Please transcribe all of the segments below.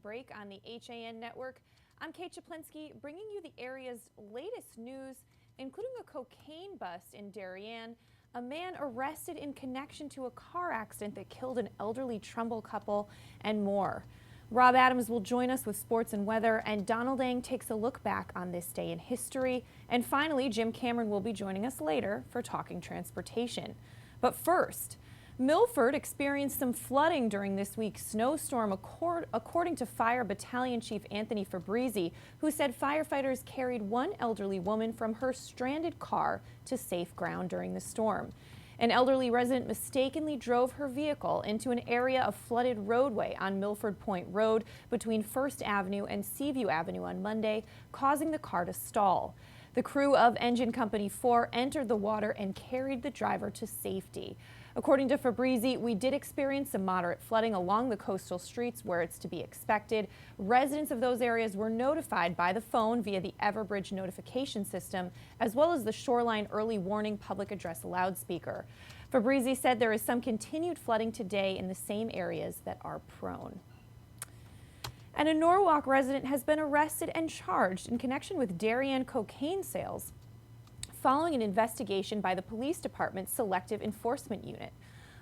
Break on the HAN network. I'm Kate Czaplinski, bringing you the area's latest news, including a cocaine bust in Darien, a man arrested in connection to a car accident that killed an elderly Trumbull couple, and more. Rob Adams will join us with sports and weather, and Donald Ang takes a look back on this day in history. And finally, Jim Cameron will be joining us later for Talking Transportation. But first, Milford experienced some flooding during this week's snowstorm, according to Fire Battalion Chief Anthony Fabrizi, who said firefighters carried one elderly woman from her stranded car to safe ground during the storm. An elderly resident mistakenly drove her vehicle into an area of flooded roadway on Milford Point Road between First Avenue and Seaview Avenue on Monday, causing the car to stall. The crew of Engine Company 4 entered the water and carried the driver to safety. According to Fabrizi, we did experience some moderate flooding along the coastal streets where it's to be expected. Residents of those areas were notified by the phone via the Everbridge notification system, as well as the Shoreline Early Warning public address loudspeaker. Fabrizi said there is some continued flooding today in the same areas that are prone. And a Norwalk resident has been arrested and charged in connection with Darien cocaine sales, following an investigation by the police department's Selective Enforcement Unit.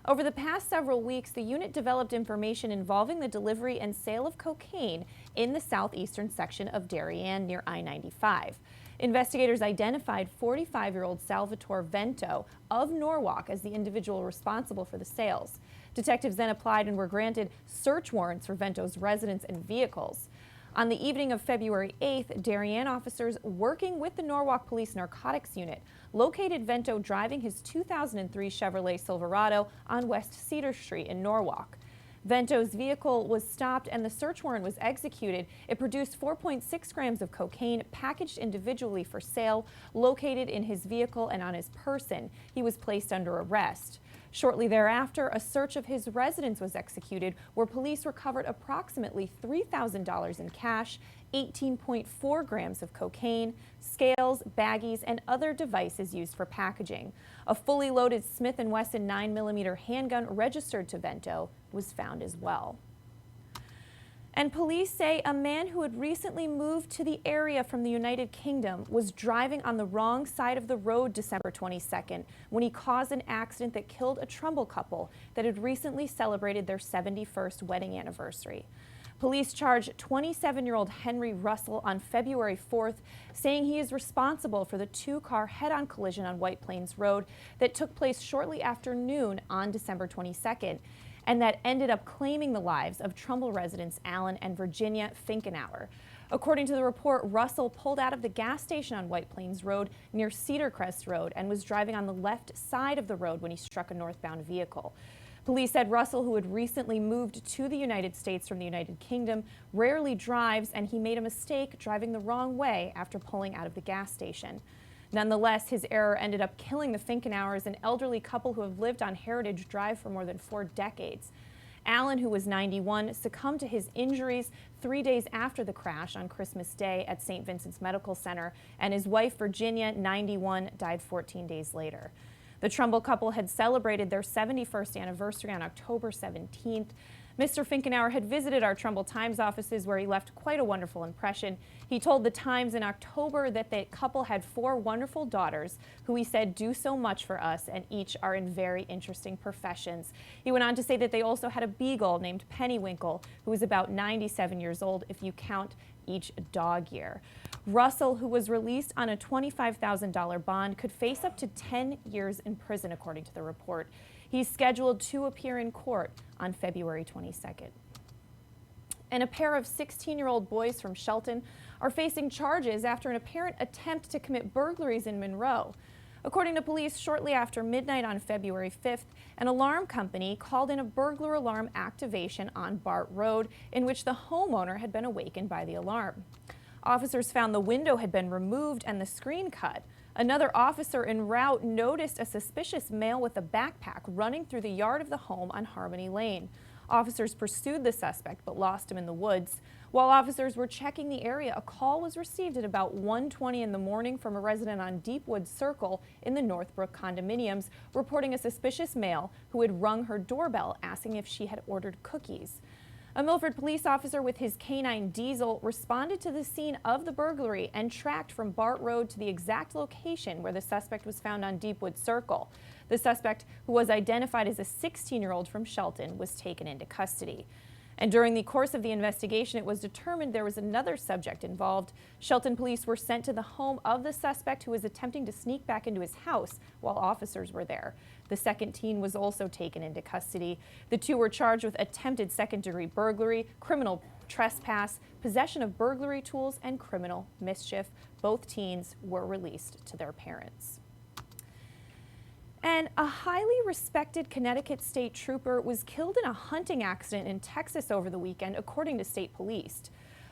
Over the past several weeks, the unit developed information involving the delivery and sale of cocaine in the southeastern section of Darien near I-95. Investigators identified 45-year-old Salvatore Vento of Norwalk as the individual responsible for the sales. Detectives then applied and were granted search warrants for Vento's residence and vehicles. On the evening of February 8th, Darien officers working with the Norwalk Police Narcotics Unit located Vento driving his 2003 Chevrolet Silverado on West Cedar Street in Norwalk. Vento's vehicle was stopped and the search warrant was executed. It produced 4.6 grams of cocaine packaged individually for sale, located in his vehicle and on his person. He was placed under arrest. Shortly thereafter, a search of his residence was executed, where police recovered approximately $3,000 in cash, 18.4 grams of cocaine, scales, baggies, and other devices used for packaging. A fully loaded Smith & Wesson 9mm handgun registered to Vento was found as well. And police say a man who had recently moved to the area from the United Kingdom was driving on the wrong side of the road December 22nd when he caused an accident that killed a Trumbull couple that had recently celebrated their 71st wedding anniversary. Police charged 27-year-old Henry Russell on February 4th, saying he is responsible for the two-car head-on collision on White Plains Road that took place shortly after noon on December 22nd. And that ended up claiming the lives of Trumbull residents Alan and Virginia Finkenauer. According to the report, Russell pulled out of the gas station on White Plains Road near Cedar Crest Road and was driving on the left side of the road when he struck a northbound vehicle. Police said Russell, who had recently moved to the United States from the United Kingdom, rarely drives, and he made a mistake driving the wrong way after pulling out of the gas station. Nonetheless, his error ended up killing the Finkenauers, an elderly couple who have lived on Heritage Drive for more than 4 decades. Alan, who was 91, succumbed to his injuries 3 days after the crash on Christmas Day at St. Vincent's Medical Center, and his wife, Virginia, 91, died 14 days later. The Trumbull couple had celebrated their 71st anniversary on October 17th. Mr. Finkenauer had visited our Trumbull Times offices, where he left quite a wonderful impression. He told the Times in October that the couple had 4 wonderful daughters who he said do so much for us, and each are in very interesting professions. He went on to say that they also had a beagle named Pennywinkle, who was about 97 years old if you count each dog year. Russell, who was released on a $25,000 bond, could face up to 10 years in prison, according to the report. He's scheduled to appear in court on February 22nd. And a pair of 16-year-old boys from Shelton are facing charges after an apparent attempt to commit burglaries in Monroe. According to police, shortly after midnight on February 5th, an alarm company called in a burglar alarm activation on Bart Road, in which the homeowner had been awakened by the alarm. Officers found the window had been removed and the screen cut. Another officer en route noticed a suspicious male with a backpack running through the yard of the home on Harmony Lane. Officers pursued the suspect but lost him in the woods. While officers were checking the area, a call was received at about 1:20 in the morning from a resident on Deepwood Circle in the Northbrook condominiums, reporting a suspicious male who had rung her doorbell asking if she had ordered cookies. A Milford police officer with his canine Diesel responded to the scene of the burglary and tracked from Bart Road to the exact location where the suspect was found on Deepwood Circle. The suspect, who was identified as a 16-year-old from Shelton, was taken into custody. And during the course of the investigation, it was determined there was another subject involved. Shelton police were sent to the home of the suspect who was attempting to sneak back into his house while officers were there. The second teen was also taken into custody. The two were charged with attempted second-degree burglary, criminal trespass, possession of burglary tools, and criminal mischief. Both teens were released to their parents. And a highly respected Connecticut state trooper was killed in a hunting accident in Texas over the weekend, according to state police.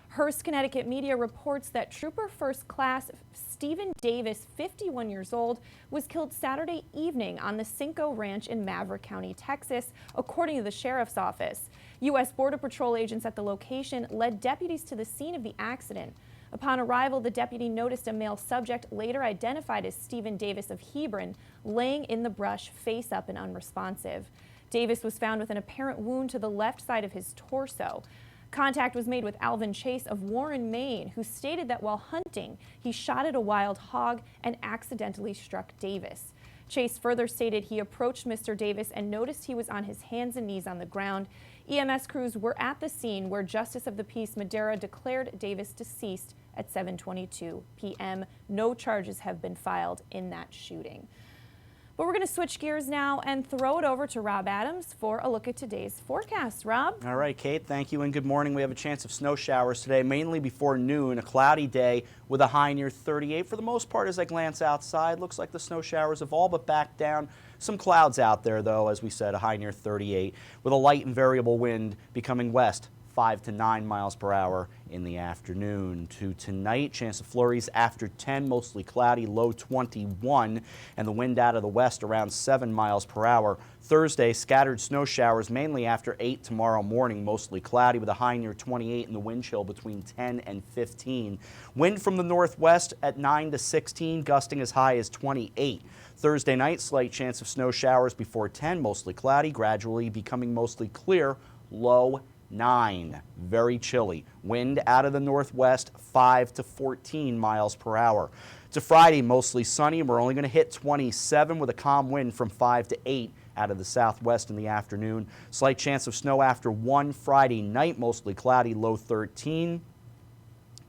Hearst, Connecticut media reports that Trooper First Class Stephen Davis, 51 years old, was killed Saturday evening on the Cinco Ranch in Maverick County, Texas, according to the sheriff's office. U.S. Border Patrol agents at the location led deputies to the scene of the accident. Upon arrival, the deputy noticed a male subject, later identified as Stephen Davis of Hebron, laying in the brush, face up and unresponsive. Davis was found with an apparent wound to the left side of his torso. Contact was made with Alvin Chase of Warren, Maine, who stated that while hunting, he shot at a wild hog and accidentally struck Davis. Chase further stated he approached Mr. Davis and noticed he was on his hands and knees on the ground. EMS crews were at the scene where Justice of the Peace Madera declared Davis deceased at 7:22 p.m. No charges have been filed in that shooting. But we're going to switch gears now and throw it over to Rob Adams for a look at today's forecast. Rob? All right, Kate, thank you and good morning. We have a chance of snow showers today, mainly before noon. A cloudy day with a high near 38. For the most part, as I glance outside, looks like the snow showers have all but backed down. Some clouds out there, though, as we said, a high near 38, with a light and variable wind becoming west, 5 to 9 miles per hour in the afternoon. To tonight, chance of flurries after 10, mostly cloudy, low 21, and the wind out of the west around 7 miles per hour. Thursday, scattered snow showers mainly after 8 tomorrow morning, mostly cloudy with a high near 28 and the wind chill between 10 and 15. Wind from the northwest at 9 to 16, gusting as high as 28. Thursday night, slight chance of snow showers before 10, mostly cloudy, gradually becoming mostly clear, low 9. Very chilly. Wind out of the northwest, 5 to 14 miles per hour. To Friday, mostly sunny. We're only going to hit 27 with a calm wind from 5 to 8 out of the southwest in the afternoon. Slight chance of snow after 1 Friday night, mostly cloudy, low 13.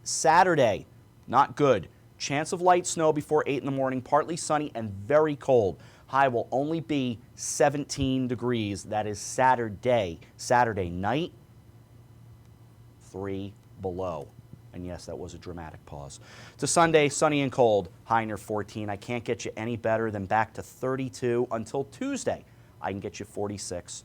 Saturday, not good. Chance of light snow before 8 in the morning, partly sunny and very cold. High will only be 17 degrees. That is Saturday. Saturday night, 3 below. And yes, that was a dramatic pause. To Sunday, sunny and cold, high near 14. I can't get you any better than back to 32 until Tuesday. I can get you 46.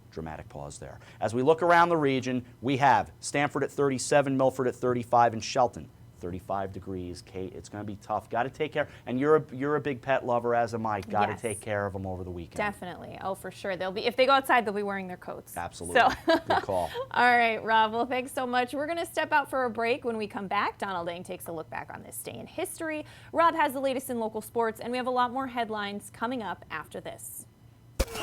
Dramatic pause there. As we look around the region, we have Stamford at 37, Milford at 35, and Shelton 35 degrees. Kate, it's going to be tough. Got to take care. And you're a big pet lover, as am I. Got to take care of them over the weekend. Definitely. Oh, for sure. They'll be, if they go outside, they'll be wearing their coats. Absolutely. So. Good call. All right, Rob. Well, thanks so much. We're going to step out for a break. When we come back, Donald Dang takes a look back on this day in history. Rob has the latest in local sports, and we have a lot more headlines coming up after this.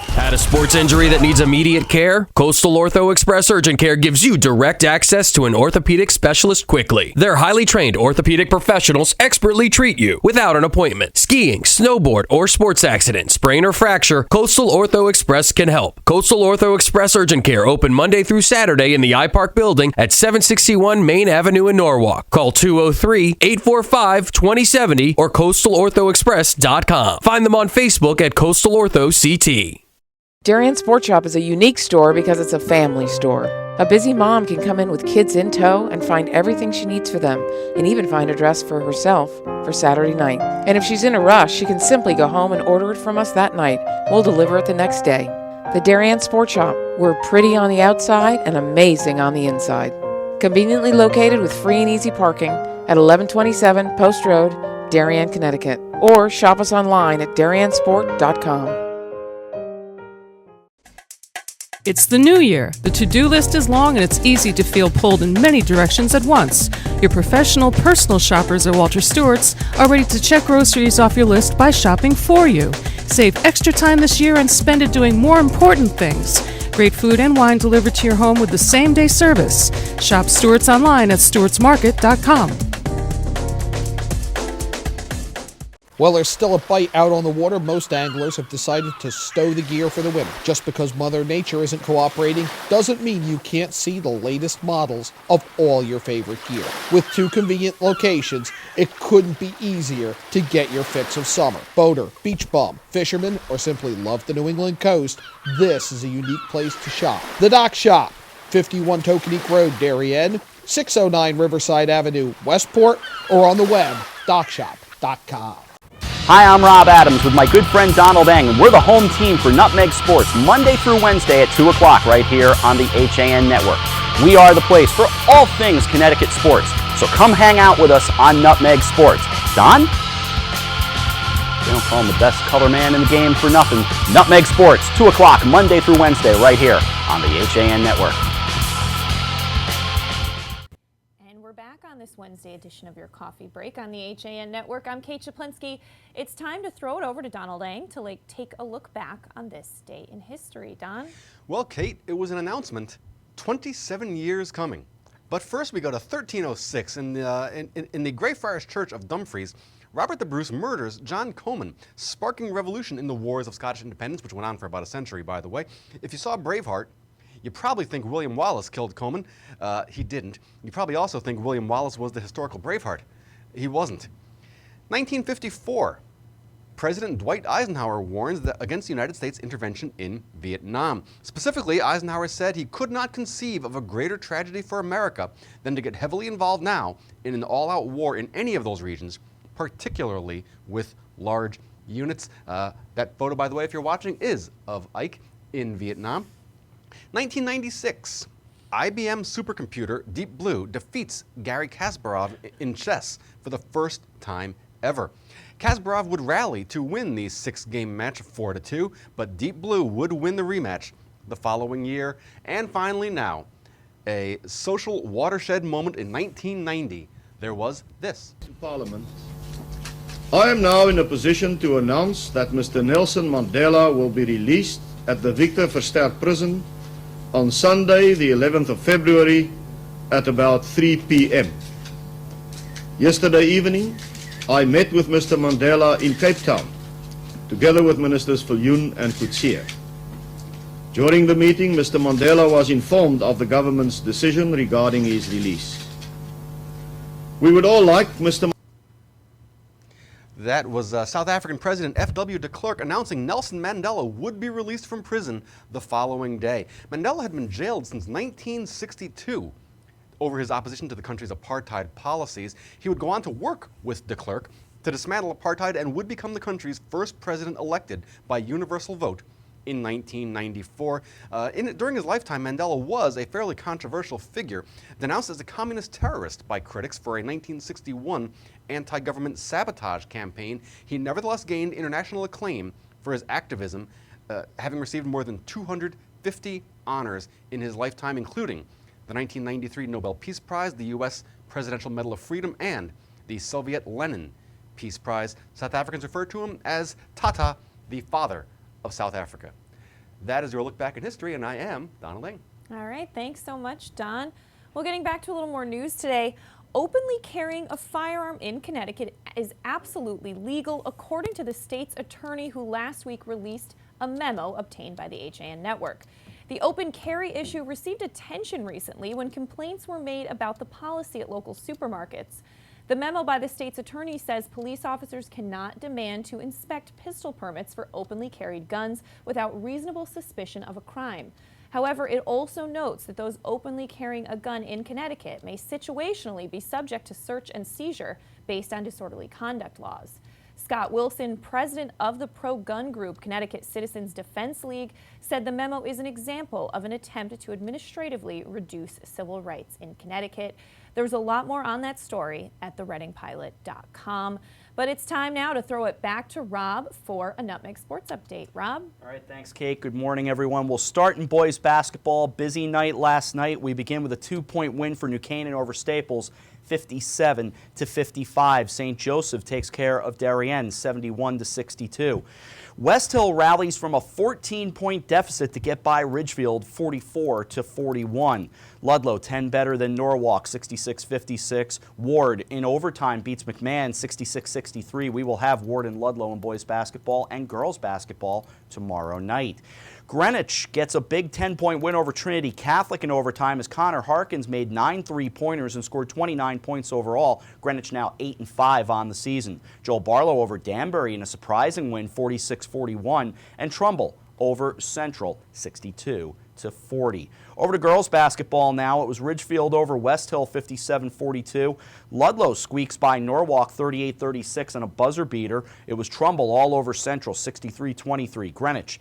Had a sports injury that needs immediate care? Coastal Ortho Express Urgent Care gives you direct access to an orthopedic specialist quickly. Their highly trained orthopedic professionals expertly treat you without an appointment. Skiing, snowboard, or sports accident, sprain or fracture, Coastal Ortho Express can help. Coastal Ortho Express Urgent Care open Monday through Saturday in the iPark building at 761 Main Avenue in Norwalk. Call 203-845-2070 or coastalorthoexpress.com. Find them on Facebook at Coastal Ortho CT. Darien Sport Shop is a unique store because it's a family store. A busy mom can come in with kids in tow and find everything she needs for them, and even find a dress for herself for Saturday night. And if she's in a rush, she can simply go home and order it from us that night. We'll deliver it the next day. The Darien Sport Shop. We're pretty on the outside and amazing on the inside. Conveniently located with free and easy parking at 1127 Post Road, Darien, Connecticut. Or shop us online at dariensport.com. It's the new year. The to-do list is long and it's easy to feel pulled in many directions at once. Your professional personal shoppers at Walter Stewart's are ready to check groceries off your list by shopping for you. Save extra time this year and spend it doing more important things. Great food and wine delivered to your home with the same-day service. Shop Stewart's online at stewartsmarket.com. While there's still a bite out on the water, most anglers have decided to stow the gear for the winter. Just because Mother Nature isn't cooperating doesn't mean you can't see the latest models of all your favorite gear. With 2 convenient locations, it couldn't be easier to get your fix of summer. Boater, beach bum, fisherman, or simply love the New England coast, this is a unique place to shop. The Dock Shop, 51 Tokenique Road, Darien, 609 Riverside Avenue, Westport, or on the web, dockshop.com. Hi, I'm Rob Adams with my good friend Donald Eng, and we're the home team for Nutmeg Sports, Monday through Wednesday at 2 o'clock right here on the HAN Network. We are the place for all things Connecticut sports, so come hang out with us on Nutmeg Sports. Don? They don't call him the best color man in the game for nothing. Nutmeg Sports, 2 o'clock, Monday through Wednesday right here on the HAN Network. On this Wednesday edition of your coffee break on the HAN Network, I'm Kate Czaplinski. It's time to throw it over to Donald Eng to take a look back on this day in history. Don? Well, Kate, it was an announcement 27 years coming. But first we go to 1306 in the Greyfriars Church of Dumfries. Robert the Bruce murders John Comyn, sparking revolution in the Wars of Scottish Independence, which went on for about a century, by the way. If you saw Braveheart, you probably think William Wallace killed Comyn. He didn't. You probably also think William Wallace was the historical Braveheart. He wasn't. 1954, President Dwight Eisenhower warns against the United States intervention in Vietnam. Specifically, Eisenhower said he could not conceive of a greater tragedy for America than to get heavily involved now in an all-out war in any of those regions, particularly with large units. That photo, by the way, if you're watching, is of Ike in Vietnam. 1996, IBM supercomputer Deep Blue defeats Garry Kasparov in chess for the first time ever. Kasparov would rally to win the 6-game match 4-2, but Deep Blue would win the rematch the following year. And finally now, a social watershed moment in 1990. There was this. Parliament. I am now in a position to announce that Mr. Nelson Mandela will be released at the Victor Verster prison on Sunday, the 11th of February, at about 3 p.m. Yesterday evening, I met with Mr. Mandela in Cape Town, together with Ministers Viljoen and Coetzee. During the meeting, Mr. Mandela was informed of the government's decision regarding his release. We would all like Mr. That was South African President F.W. de Klerk announcing Nelson Mandela would be released from prison the following day. Mandela had been jailed since 1962 over his opposition to the country's apartheid policies. He would go on to work with de Klerk to dismantle apartheid and would become the country's first president elected by universal vote in 1994. During his lifetime, Mandela was a fairly controversial figure, denounced as a communist terrorist by critics for a 1961 anti-government sabotage campaign. He nevertheless gained international acclaim for his activism, having received more than 250 honors in his lifetime, including the 1993 Nobel Peace Prize, the U.S. Presidential Medal of Freedom, and the Soviet Lenin Peace Prize. South Africans refer to him as Tata, the father of South Africa. That is your look back in history, and I am Donald Eng. All right, thanks so much, Don. Well, getting back to a little more news today, openly carrying a firearm in Connecticut is absolutely legal, according to the state's attorney who last week released a memo obtained by the HAN Network. The open carry issue received attention recently when complaints were made about the policy at local supermarkets. The memo by the state's attorney says police officers cannot demand to inspect pistol permits for openly carried guns without reasonable suspicion of a crime. However, it also notes that those openly carrying a gun in Connecticut may situationally be subject to search and seizure based on disorderly conduct laws. Scott Wilson, president of the pro-gun group Connecticut Citizens Defense League, said the memo is an example of an attempt to administratively reduce civil rights in Connecticut. There's a lot more on that story at thereadingpilot.com. But it's time now to throw it back to Rob for a Nutmeg Sports Update. Rob? All right, thanks, Kate. Good morning, everyone. We'll start in boys basketball. Busy night last night. We begin with a 2-point win for New Canaan over Staples, 57 to 55. St. Joseph takes care of Darien 71 to 62. West Hill rallies from a 14-point deficit to get by Ridgefield 44 to 41. Ludlow 10 better than Norwalk 66-56. Ward in overtime beats McMahon 66-63. We will have Ward and Ludlow in boys basketball and girls basketball tomorrow night. Greenwich gets a big 10-point win over Trinity Catholic in overtime as Connor Harkins made 9 3-pointers and scored 29 points overall. Greenwich now 8-5 on the season. Joel Barlow over Danbury in a surprising win 46-41, and Trumbull over Central 62 to 40. Over to girls basketball now. It was Ridgefield over West Hill 57-42. Ludlow squeaks by Norwalk 38-36 on a buzzer beater. It was Trumbull all over Central 63-23. Greenwich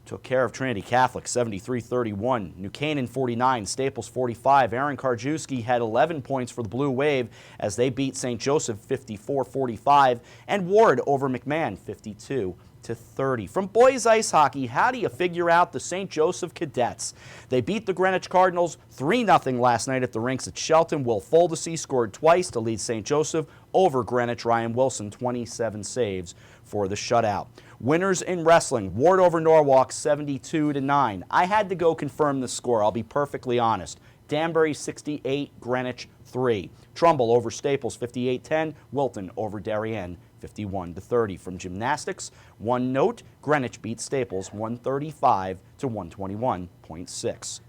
took care of Trinity Catholic 73-31. New Canaan 49, Staples 45. Aaron Karjewski had 11 points for the Blue Wave as they beat St. Joseph 54-45, and Ward over McMahon 52 to 30. From boys ice hockey, how do you figure out the St. Joseph Cadets? They beat the Greenwich Cardinals 3-0 last night at the rinks at Shelton. Will Foldesy scored twice to lead St. Joseph over Greenwich. Ryan Wilson 27 saves for the shutout. Winners in wrestling, Ward over Norwalk 72-9. I had to go confirm the score, I'll be perfectly honest. Danbury 68, Greenwich 3. Trumbull over Staples 58-10. Wilton over Darien 51-30. From gymnastics, one note, Greenwich beat Staples 135 to 121.6.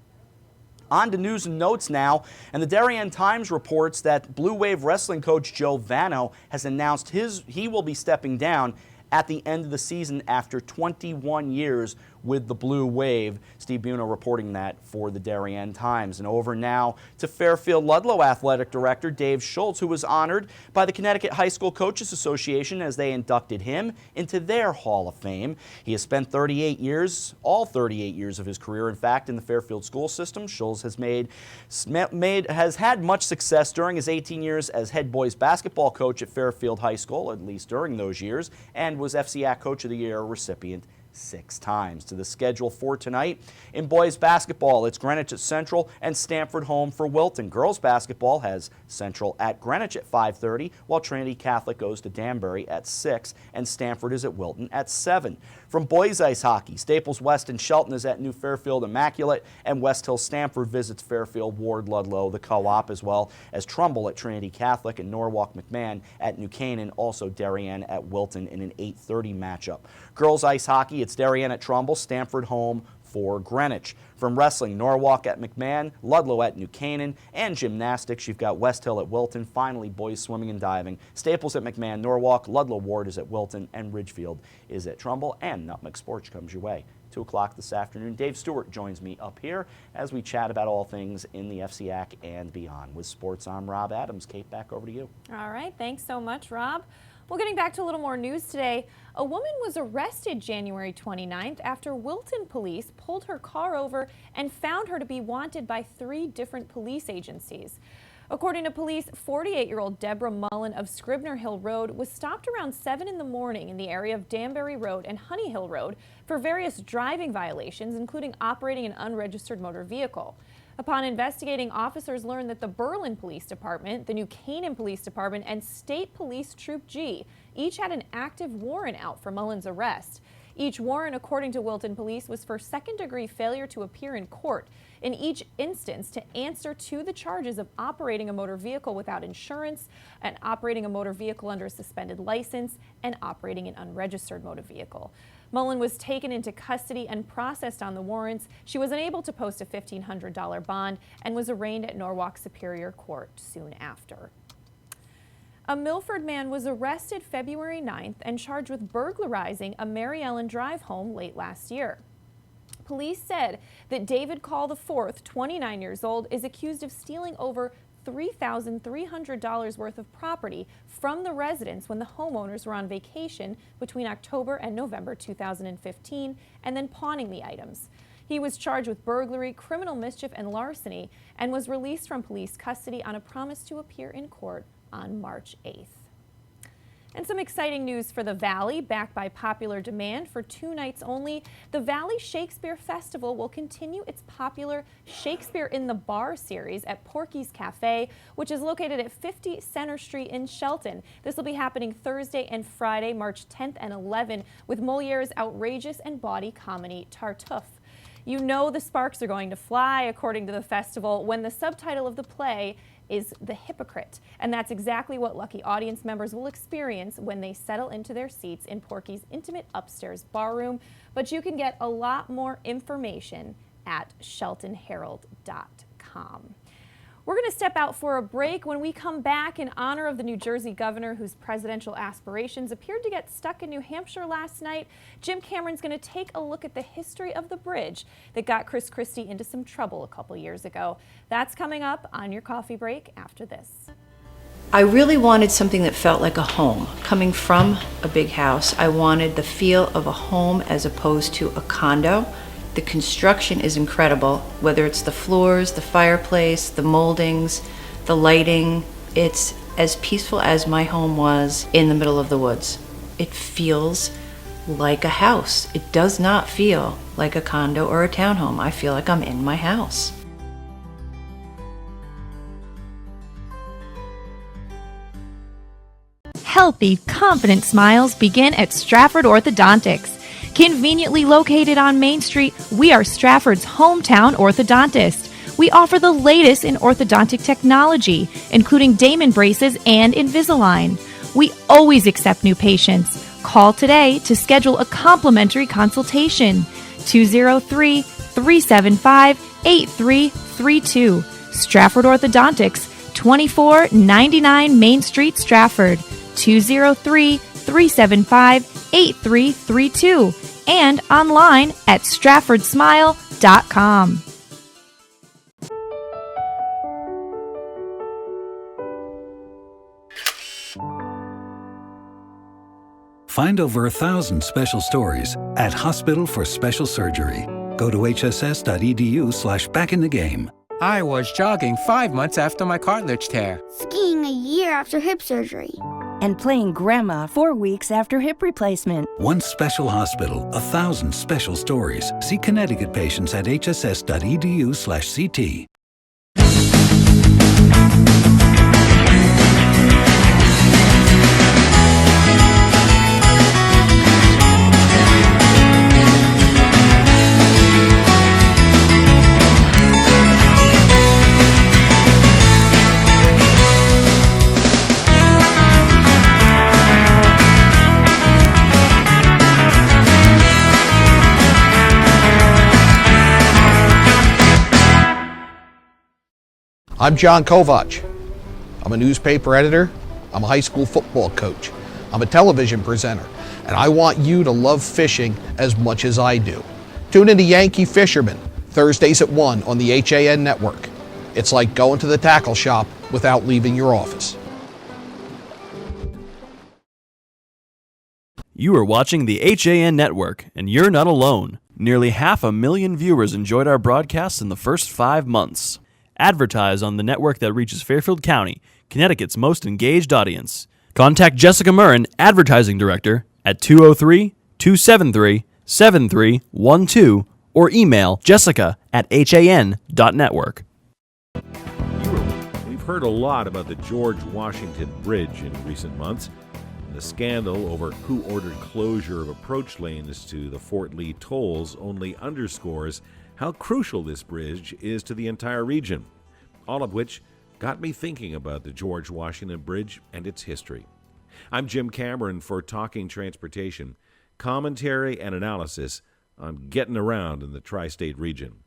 On to news and notes now, and the Darien Times reports that Blue Wave wrestling coach Joe Vano has announced he will be stepping down at the end of the season after 21 years with the Blue Wave. Steve Buno reporting that for the Darien Times. And over now to Fairfield Ludlow Athletic Director Dave Schultz, who was honored by the Connecticut High School Coaches Association as they inducted him into their Hall of Fame. He has spent 38 years, all 38 years of his career, in fact, in the Fairfield school system. Schultz has has had much success during his 18 years as head boys basketball coach at Fairfield High School, at least during those years, and was FCAC Coach of the Year recipient 6 times. To the schedule for tonight. In boys basketball, it's Greenwich at Central and Stamford home for Wilton. Girls basketball has Central at Greenwich at 5:30, while Trinity Catholic goes to Danbury at 6, and Stamford is at Wilton at 7. From boys ice hockey, Staples West and Shelton is at New Fairfield Immaculate, and West Hill Stamford visits Fairfield Ward Ludlow, the co-op, as well as Trumbull at Trinity Catholic and Norwalk McMahon at New Canaan, also Darien at Wilton in an 8:30 matchup. Girls ice hockey, it's Darien at Trumbull, Stamford home for Greenwich. From wrestling, Norwalk at McMahon, Ludlow at New Canaan, and gymnastics, you've got West Hill at Wilton. Finally, boys swimming and diving, Staples at McMahon, Norwalk, Ludlow Ward is at Wilton, and Ridgefield is at Trumbull, and Nutmeg Sports comes your way. 2 o'clock this afternoon. Dave Stewart joins me up here as we chat about all things in the FCAC and beyond. With sports, I'm Rob Adams. Kate, back over to you. All right, thanks so much, Rob. Well, getting back to a little more news today, a woman was arrested January 29th after Wilton police pulled her car over and found her to be wanted by 3 different police agencies. According to police, 48-year-old Deborah Mullen of Scribner Hill Road was stopped around 7 in the morning in the area of Danbury Road and Honey Hill Road for various driving violations, including operating an unregistered motor vehicle. Upon investigating, officers learned that the Berlin Police Department, the New Canaan Police Department, and State Police Troop G each had an active warrant out for Mullen's arrest. Each warrant, according to Wilton Police, was for second-degree failure to appear in court, in each instance to answer to the charges of operating a motor vehicle without insurance, and operating a motor vehicle under a suspended license, and operating an unregistered motor vehicle. Mullen was taken into custody and processed on the warrants. She was unable to post a $1,500 bond and was arraigned at Norwalk Superior Court soon after. A Milford man was arrested February 9th and charged with burglarizing a Mary Ellen Drive home late last year. Police said that David Call IV, 29 years old, is accused of stealing over $3,300 worth of property from the residence when the homeowners were on vacation between October and November 2015, and then pawning the items. He was charged with burglary, criminal mischief, and larceny, and was released from police custody on a promise to appear in court on March 8th. And some exciting news for the Valley. Backed by popular demand for 2 nights only, the Valley Shakespeare Festival will continue its popular Shakespeare in the Bar series at Porky's Cafe, which is located at 50 Center Street in Shelton. This will be happening Thursday and Friday, March 10th and 11th, with Moliere's outrageous and bawdy comedy Tartuffe. You know the sparks are going to fly, according to the festival, when the subtitle of the play is The Hypocrite. And that's exactly what lucky audience members will experience when they settle into their seats in Porky's intimate upstairs barroom. But you can get a lot more information at sheltonherald.com. We're going to step out for a break. When we come back, in honor of the New Jersey governor whose presidential aspirations appeared to get stuck in New Hampshire last night, Jim Cameron's going to take a look at the history of the bridge that got Chris Christie into some trouble a couple years ago. That's coming up on your coffee break after this. I really wanted something that felt like a home. Coming from a big house, I wanted the feel of a home as opposed to a condo. The construction is incredible, whether it's the floors, the fireplace, the moldings, the lighting. It's as peaceful as my home was in the middle of the woods. It feels like a house. It does not feel like a condo or a townhome. I feel like I'm in my house. Healthy, confident smiles begin at Stratford Orthodontics. Conveniently located on Main Street, we are Stratford's hometown orthodontist. We offer the latest in orthodontic technology, including Damon braces and Invisalign. We always accept new patients. Call today to schedule a complimentary consultation. 203-375-8332. Stratford Orthodontics, 2499 Main Street, Stratford. 203-375-8332. And online at stratfordsmile.com. Find over 1,000 special stories at Hospital for Special Surgery. Go to hss.edu/backinthegame. I was jogging 5 months after my cartilage tear. Skiing a year after hip surgery. And playing grandma 4 weeks after hip replacement. One special hospital, 1,000 special stories. See Connecticut patients at hss.edu/CT. I'm John Kovach. I'm a newspaper editor. I'm a high school football coach. I'm a television presenter. And I want you to love fishing as much as I do. Tune in to Yankee Fisherman, Thursdays at 1 on the HAN network. It's like going to the tackle shop without leaving your office. You are watching the HAN network, and you're not alone. Nearly 500,000 viewers enjoyed our broadcasts in the first 5 months. Advertise on the network that reaches Fairfield County, Connecticut's most engaged audience. Contact Jessica Murrin, Advertising Director, at 203-273-7312 or email jessica@han.network. We've heard a lot about the George Washington Bridge in recent months. The scandal over who ordered closure of approach lanes to the Fort Lee tolls only underscores how crucial this bridge is to the entire region, all of which got me thinking about the George Washington Bridge and its history. I'm Jim Cameron for Talking Transportation, commentary and analysis on getting around in the tri-state region.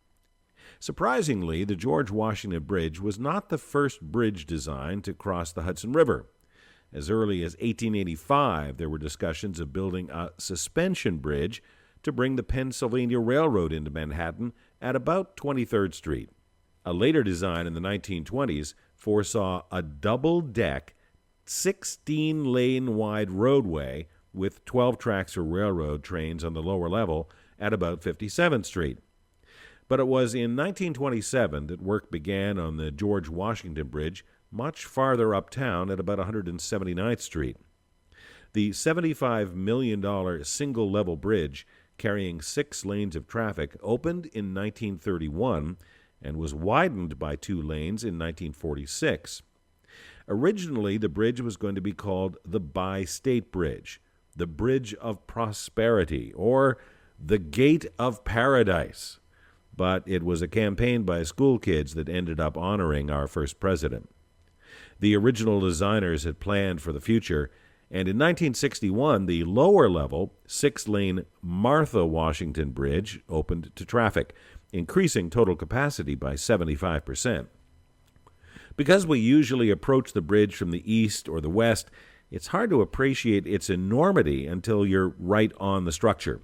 Surprisingly, the George Washington Bridge was not the first bridge designed to cross the Hudson River. As early as 1885, there were discussions of building a suspension bridge to bring the Pennsylvania Railroad into Manhattan at about 23rd Street. A later design in the 1920s foresaw a double-deck, 16-lane-wide roadway with 12 tracks for railroad trains on the lower level at about 57th Street. But it was in 1927 that work began on the George Washington Bridge much farther uptown at about 179th Street. The $75 million single-level bridge carrying 6 lanes of traffic opened in 1931 and was widened by 2 lanes in 1946. Originally, the bridge was going to be called the Bi-State Bridge, the Bridge of Prosperity, or the Gate of Paradise. But it was a campaign by school kids that ended up honoring our first president. The original designers had planned for the future, and in 1961, the lower-level, 6-lane Martha Washington Bridge opened to traffic, increasing total capacity by 75%. Because we usually approach the bridge from the east or the west, it's hard to appreciate its enormity until you're right on the structure.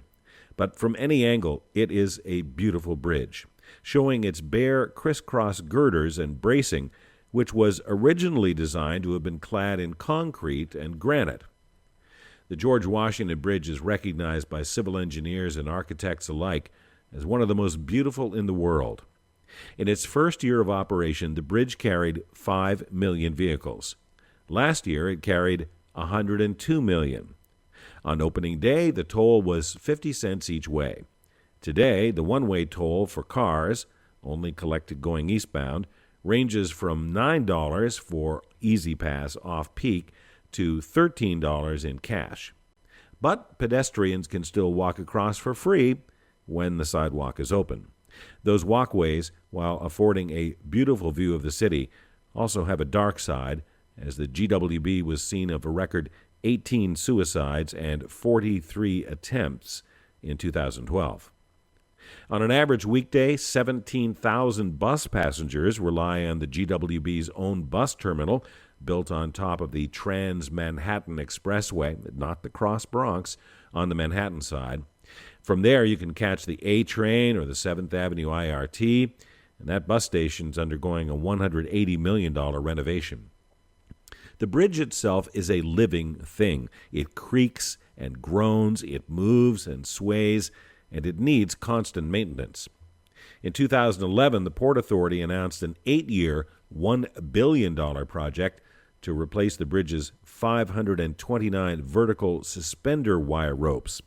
But from any angle, it is a beautiful bridge, showing its bare crisscross girders and bracing, which was originally designed to have been clad in concrete and granite. The George Washington Bridge is recognized by civil engineers and architects alike as one of the most beautiful in the world. In its first year of operation, the bridge carried 5 million vehicles. Last year, it carried 102 million. On opening day, the toll was 50 cents each way. Today, the one-way toll for cars, only collected going eastbound, ranges from $9 for Easy Pass off-peak to $13 in cash. But pedestrians can still walk across for free when the sidewalk is open. Those walkways, while affording a beautiful view of the city, also have a dark side, as the GWB was seen of a record 18 suicides and 43 attempts in 2012. On an average weekday, 17,000 bus passengers rely on the GWB's own bus terminal, built on top of the Trans-Manhattan Expressway, not the Cross Bronx, on the Manhattan side. From there, you can catch the A train or the 7th Avenue IRT, and that bus station is undergoing a $180 million renovation. The bridge itself is a living thing. It creaks and groans, it moves and sways, and it needs constant maintenance. In 2011, the Port Authority announced an 8-year, $1 billion project to replace the bridge's 529 vertical suspender wire ropes.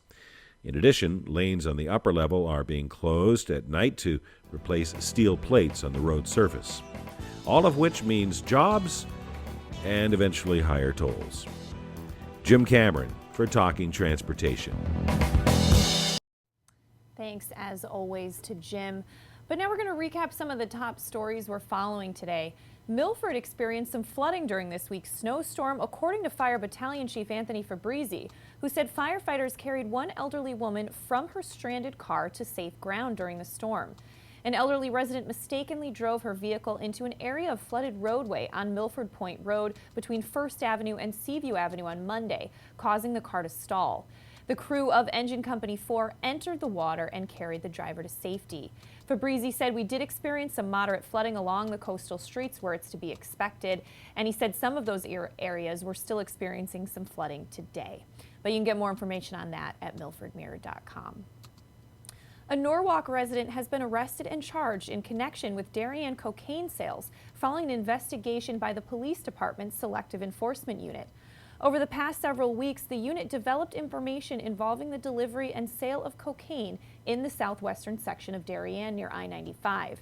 In addition, lanes on the upper level are being closed at night to replace steel plates on the road surface. All of which means jobs and eventually higher tolls. Jim Cameron for Talking Transportation. Thanks, as always, to Jim. But now we're going to recap some of the top stories we're following today. Milford experienced some flooding during this week's snowstorm, according to Fire Battalion Chief Anthony Fabrizi, who said firefighters carried one elderly woman from her stranded car to safe ground during the storm. An elderly resident mistakenly drove her vehicle into an area of flooded roadway on Milford Point Road between 1st Avenue and Seaview Avenue on Monday, causing the car to stall. The crew of Engine Company 4 entered the water and carried the driver to safety. Fabrizi said we did experience some moderate flooding along the coastal streets where it's to be expected, and he said some of those areas were still experiencing some flooding today. But you can get more information on that at milfordmirror.com. A Norwalk resident has been arrested and charged in connection with Darien cocaine sales following an investigation by the police department's Selective Enforcement Unit. Over the past several weeks, the unit developed information involving the delivery and sale of cocaine in the southwestern section of Darien near I-95.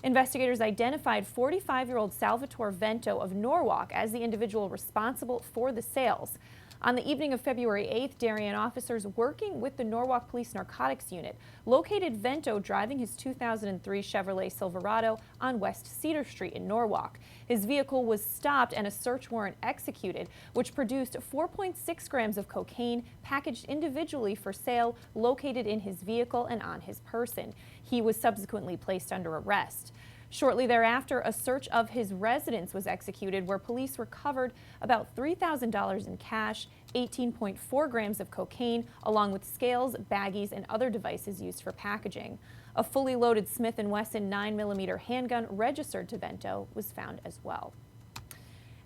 Investigators identified 45-year-old Salvatore Vento of Norwalk as the individual responsible for the sales. On the evening of February 8th, Darien officers working with the Norwalk Police Narcotics Unit located Vento driving his 2003 Chevrolet Silverado on West Cedar Street in Norwalk. His vehicle was stopped and a search warrant executed, which produced 4.6 grams of cocaine packaged individually for sale located in his vehicle and on his person. He was subsequently placed under arrest. Shortly thereafter, a search of his residence was executed where police recovered about $3,000 in cash, 18.4 grams of cocaine, along with scales, baggies, and other devices used for packaging. A fully loaded Smith & Wesson 9mm handgun registered to Vento was found as well.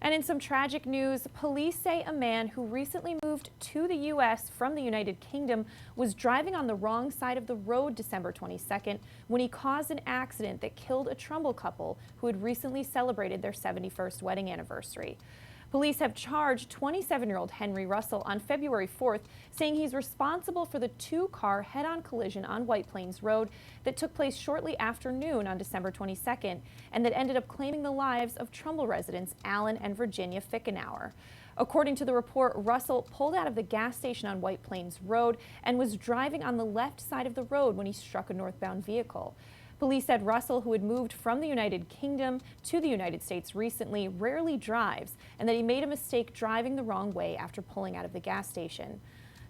And in some tragic news, police say a man who recently moved to the U.S. from the United Kingdom was driving on the wrong side of the road December 22nd when he caused an accident that killed a Trumbull couple who had recently celebrated their 71st wedding anniversary. Police have charged 27-year-old Henry Russell on February 4th, saying he's responsible for the two-car head-on collision on White Plains Road that took place shortly after noon on December 22nd and that ended up claiming the lives of Trumbull residents Alan and Virginia Fickenauer. According to the report, Russell pulled out of the gas station on White Plains Road and was driving on the left side of the road when he struck a northbound vehicle. Police said Russell, who had moved from the United Kingdom to the United States recently, rarely drives, and that he made a mistake driving the wrong way after pulling out of the gas station.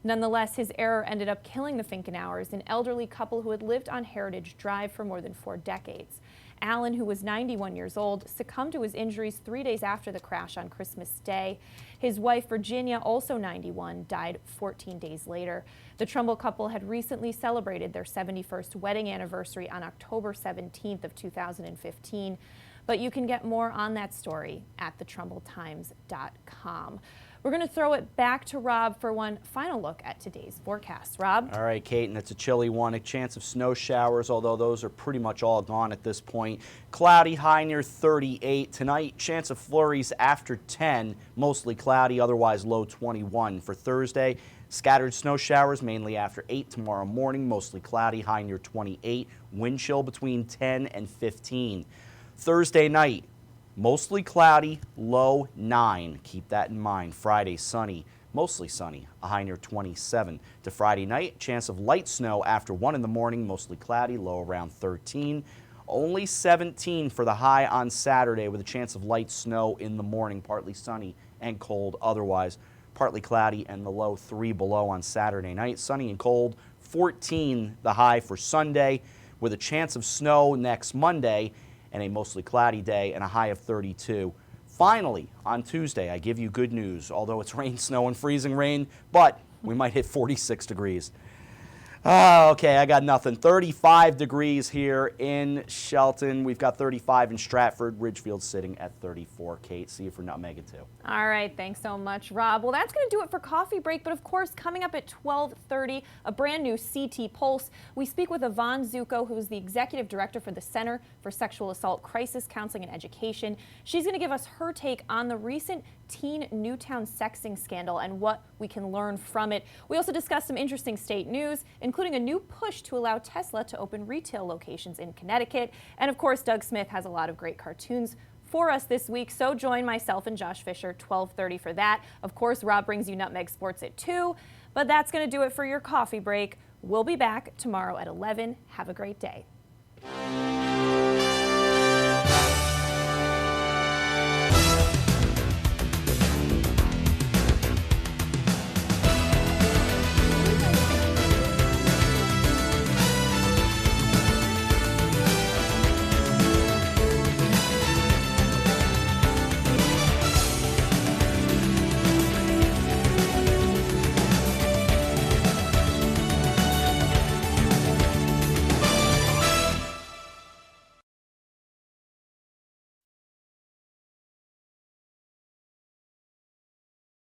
Nonetheless, his error ended up killing the Fickenauers, an elderly couple who had lived on Heritage Drive for more than 4 decades. Alan, who was 91 years old, succumbed to his injuries 3 days after the crash on Christmas Day. His wife, Virginia, also 91, died 14 days later. The Trumbull couple had recently celebrated their 71st wedding anniversary on October 17th of 2015. But you can get more on that story at thetrumbulltimes.com. We're going to throw it back to Rob for one final look at today's forecast. Rob? All right, Kate, and it's a chilly one. A chance of snow showers, although those are pretty much all gone at this point. Cloudy, high near 38. Tonight, chance of flurries after 10. Mostly cloudy, otherwise low 21. For Thursday, scattered snow showers mainly after 8 tomorrow morning. Mostly cloudy, high near 28. Wind chill between 10 and 15. Thursday night, mostly cloudy, low 9. Keep that in mind. Friday, sunny, mostly sunny, a high near 27. To Friday night, chance of light snow after 1 in the morning, mostly cloudy, low around 13. Only 17 for the high on Saturday with a chance of light snow in the morning, partly sunny and cold otherwise. Partly cloudy and the low 3 below on Saturday night. Sunny and cold, 14 the high for Sunday with a chance of snow next Monday and a mostly cloudy day and a high of 32. Finally, on Tuesday, I give you good news, although it's rain, snow, and freezing rain, but we might hit 46 degrees. Okay, I got nothing. 35 degrees here in Shelton. We've got 35 in Stratford. Ridgefield sitting at 34. Kate, see you for Nutmeg at 2. All right, thanks so much, Rob. Well, that's going to do it for Coffee Break, but of course, coming up at 12:30, a brand new CT Pulse. We speak with Yvonne Zucco, who is the Executive Director for the Center for Sexual Assault Crisis Counseling and Education. She's going to give us her take on the recent teen Newtown sexting scandal and what we can learn from it. We also discuss some interesting state news, including a new push to allow Tesla to open retail locations in Connecticut. And of course, Doug Smith has a lot of great cartoons for us this week, so join myself and Josh Fisher 12:30 for that. Of course, Rob brings you Nutmeg Sports at 2, but that's going to do it for your Coffee Break. We'll be back tomorrow at 11. Have a great day.